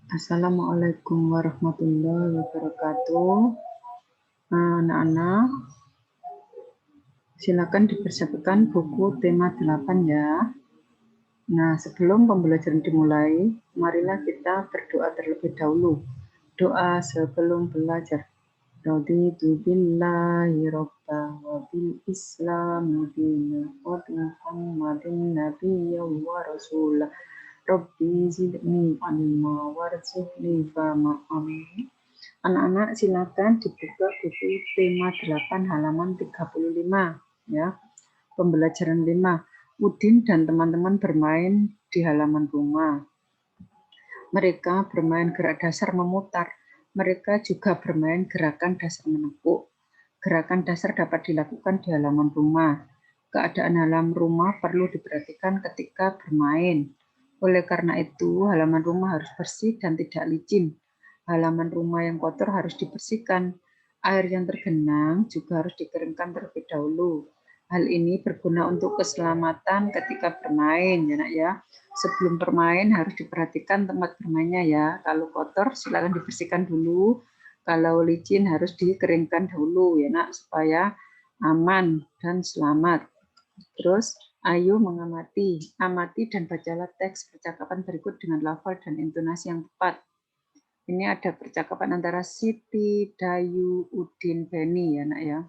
Assalamualaikum warahmatullahi wabarakatuh. Anak-anak, silakan dipersiapkan buku tema 8 ya. Nah, sebelum pembelajaran dimulai, marilah kita berdoa terlebih dahulu. Doa sebelum belajar. Raditu billahi robba wa bil islami dina wa bi Muhammadin nabiyyan wa rasulah. Rabbi zidni ilma warzuqni fahma. Amin. Anak-anak silakan dibuka buku tema 8 halaman 35 ya. Pembelajaran 5. Udin dan teman-teman bermain di halaman rumah. Mereka bermain gerak dasar memutar. Mereka juga bermain gerakan dasar menepuk. Gerakan dasar dapat dilakukan di halaman rumah. Keadaan halaman rumah perlu diperhatikan ketika bermain. Oleh karena itu, halaman rumah harus bersih dan tidak licin. Halaman rumah yang kotor harus dibersihkan. Air yang tergenang juga harus dikeringkan terlebih dahulu. Hal ini berguna untuk keselamatan ketika bermain, ya nak ya. Sebelum bermain harus diperhatikan tempat bermainnya ya. Kalau kotor silakan dibersihkan dulu. Kalau licin harus dikeringkan dahulu ya nak, supaya aman dan selamat. Terus ayo mengamati, amati dan bacalah teks percakapan berikut dengan lafal dan intonasi yang tepat. Ini ada percakapan antara Siti, Dayu, Udin, Beni ya nak ya.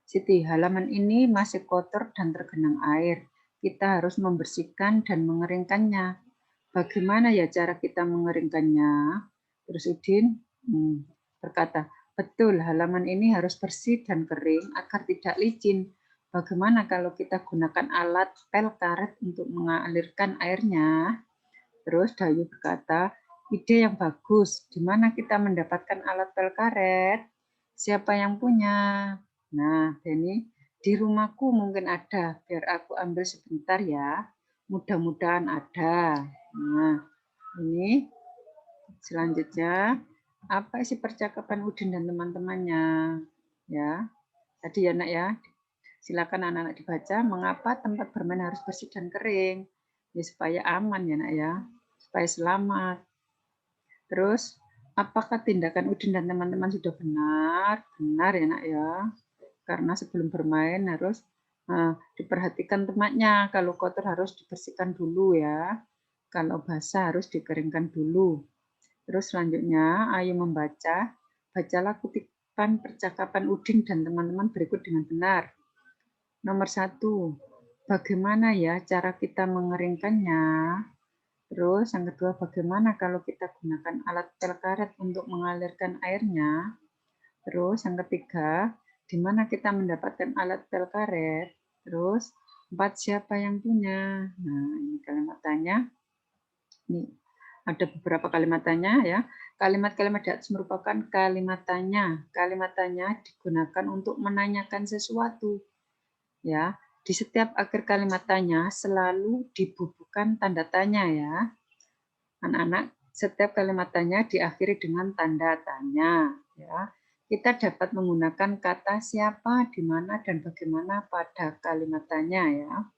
Siti, halaman ini masih kotor dan tergenang air. Kita harus membersihkan dan mengeringkannya. Bagaimana ya cara kita mengeringkannya? Terus Udin berkata, betul, halaman ini harus bersih dan kering agar tidak licin. Bagaimana kalau kita gunakan alat pel karet untuk mengalirkan airnya? Terus Dayu berkata, ide yang bagus. Di mana kita mendapatkan alat pel karet? Siapa yang punya? Nah, Beni, di rumahku mungkin ada. Biar aku ambil sebentar ya. Mudah-mudahan ada. Nah, ini selanjutnya. Apa isi percakapan Udin dan teman-temannya? Ya, tadi ya nak ya. Silakan anak-anak dibaca. Mengapa tempat bermain harus bersih dan kering? Ya, supaya aman ya nak ya. Supaya selamat. Terus, apakah tindakan Udin dan teman-teman sudah benar? Benar ya nak ya. Karena sebelum bermain harus diperhatikan tempatnya. Kalau kotor harus dibersihkan dulu ya. Kalau basah harus dikeringkan dulu. Terus selanjutnya, ayo membaca. Bacalah kutipan percakapan Udin dan teman-teman berikut dengan benar. Nomor 1, bagaimana ya cara kita mengeringkannya? Terus yang kedua, bagaimana kalau kita gunakan alat pel karet untuk mengalirkan airnya? Terus yang ketiga, di mana kita mendapatkan alat pel karet? Terus 4, siapa yang punya? Nah, ini kalimat tanya. Ini ada beberapa kalimat tanya ya. Kalimat-kalimat di atas merupakan kalimat tanya. Kalimat tanya digunakan untuk menanyakan sesuatu. Ya, di setiap akhir kalimat tanya selalu dibubuhkan tanda tanya ya. Anak-anak, setiap kalimat tanya diakhiri dengan tanda tanya ya. Kita dapat menggunakan kata siapa, di mana, dan bagaimana pada kalimat tanya ya.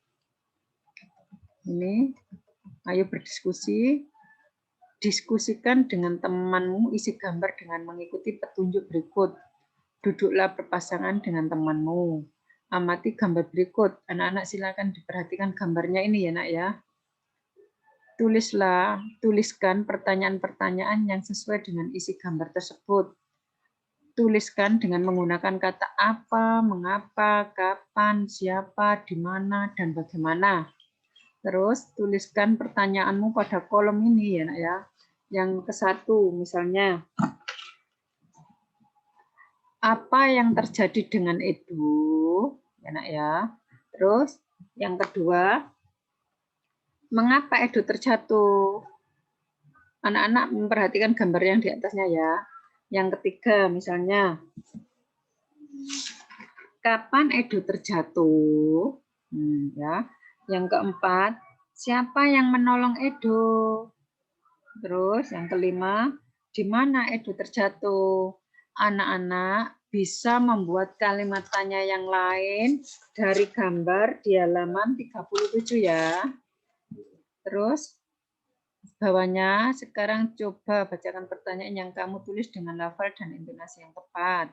Ini, ayo berdiskusi. Diskusikan dengan temanmu isi gambar dengan mengikuti petunjuk berikut. Duduklah berpasangan dengan temanmu. Amati gambar berikut. Anak-anak silakan diperhatikan gambarnya ini ya nak ya. Tuliskan pertanyaan-pertanyaan yang sesuai dengan isi gambar tersebut. Tuliskan dengan menggunakan kata apa, mengapa, kapan, siapa, di mana, dan bagaimana. Terus tuliskan pertanyaanmu pada kolom ini ya nak ya. Yang ke-1 misalnya, apa yang terjadi dengan Edo? Ya nak ya. Terus yang kedua, mengapa Edo terjatuh? Anak-anak memperhatikan gambar yang di atasnya ya. Yang ketiga misalnya, kapan Edo terjatuh? Ya. Yang keempat, siapa yang menolong Edo? Terus yang kelima, di mana Edo terjatuh? Anak-anak bisa membuat kalimat tanya yang lain dari gambar di halaman 37 ya. Terus bawahnya. Sekarang coba bacakan pertanyaan yang kamu tulis dengan lafal dan intonasi yang tepat.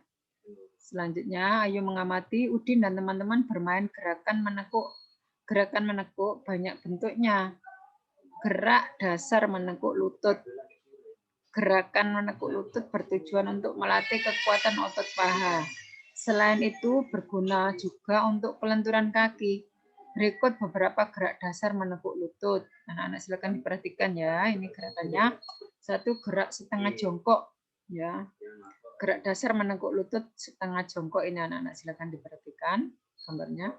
Selanjutnya, ayo mengamati Udin dan teman-teman bermain gerakan menekuk. Gerakan menekuk banyak bentuknya. Gerak dasar menekuk lutut. Gerakan menekuk lutut bertujuan untuk melatih kekuatan otot paha. Selain itu, berguna juga untuk pelenturan kaki. Berikut beberapa gerak dasar menekuk lutut. Anak-anak silakan diperhatikan ya. Ini gerakannya. Satu, gerak setengah jongkok. Ya, gerak dasar menekuk lutut setengah jongkok. Ini anak-anak silakan diperhatikan gambarnya.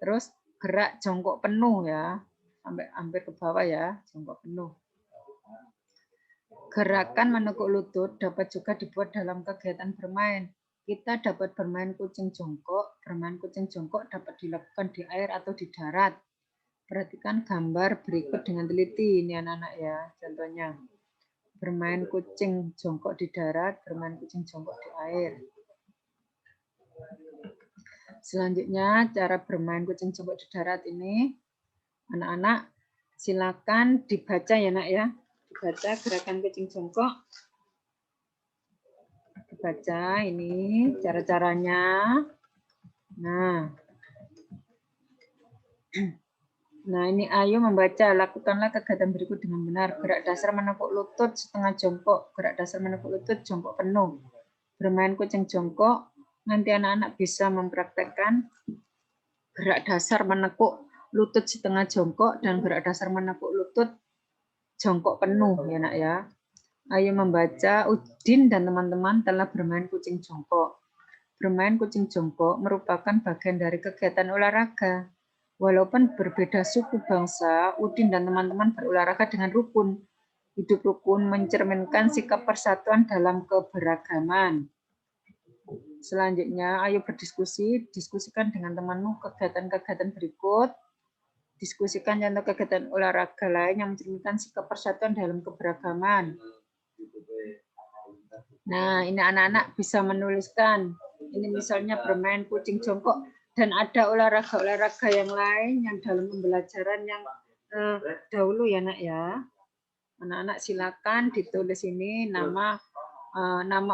Terus gerak jongkok penuh ya, sampai hampir ke bawah ya, jongkok penuh. Gerakan menekuk lutut dapat juga dibuat dalam kegiatan bermain. Kita dapat bermain kucing jongkok. Bermain kucing jongkok dapat dilakukan di air atau di darat. Perhatikan gambar berikut dengan teliti. Ini anak-anak ya, contohnya. Bermain kucing jongkok di darat, bermain kucing jongkok di air. Selanjutnya, cara bermain kucing jongkok di darat ini, anak-anak silakan dibaca ya nak ya. Dibaca gerakan kucing jongkok. Dibaca ini cara-caranya. Nah, ini ayo membaca. Lakukanlah kegiatan berikut dengan benar. Gerak dasar menekuk lutut setengah jongkok. Gerak dasar menekuk lutut jongkok penuh. Bermain kucing jongkok. Nanti anak-anak bisa mempraktekkan gerak dasar menekuk lutut setengah jongkok dan gerak dasar menekuk lutut jongkok penuh ya nak ya. Ayo membaca. Udin dan teman-teman telah bermain kucing jongkok. Bermain kucing jongkok merupakan bagian dari kegiatan olahraga. Walaupun berbeda suku bangsa, Udin dan teman-teman berolahraga dengan rukun. Hidup rukun mencerminkan sikap persatuan dalam keberagaman. Selanjutnya, ayo berdiskusi. Diskusikan dengan temanmu kegiatan-kegiatan berikut. Diskusikan contoh kegiatan olahraga lain yang mencerminkan sikap persatuan dalam keberagaman. Nah, ini anak-anak bisa menuliskan. Ini misalnya bermain kucing jongkok. Dan ada olahraga-olahraga yang lain yang dalam pembelajaran yang dahulu ya nak ya. Anak-anak silakan ditulis ini nama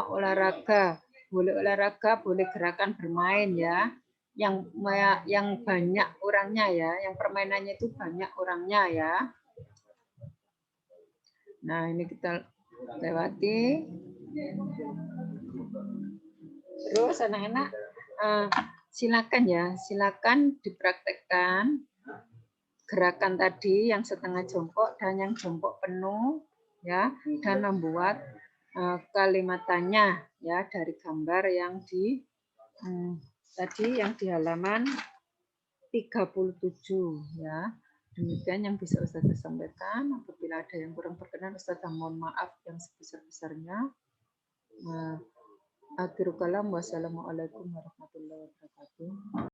olahraga. Boleh olahraga, boleh gerakan bermain ya. Yang banyak orangnya ya, yang permainannya itu banyak orangnya ya. Nah, ini kita lewati. Terus anak-anak silakan ya, silakan dipraktekkan gerakan tadi yang setengah jongkok dan yang jongkok penuh ya, dan membuat kalimatannya ya dari gambar yang di tadi yang di halaman 37 ya. Demikian yang bisa Ustazah sampaikan. Apabila ada yang kurang berkenan, Ustazah mohon maaf yang sebesar-besarnya. Akhirul kalam, wassalamualaikum warahmatullahi wabarakatuh.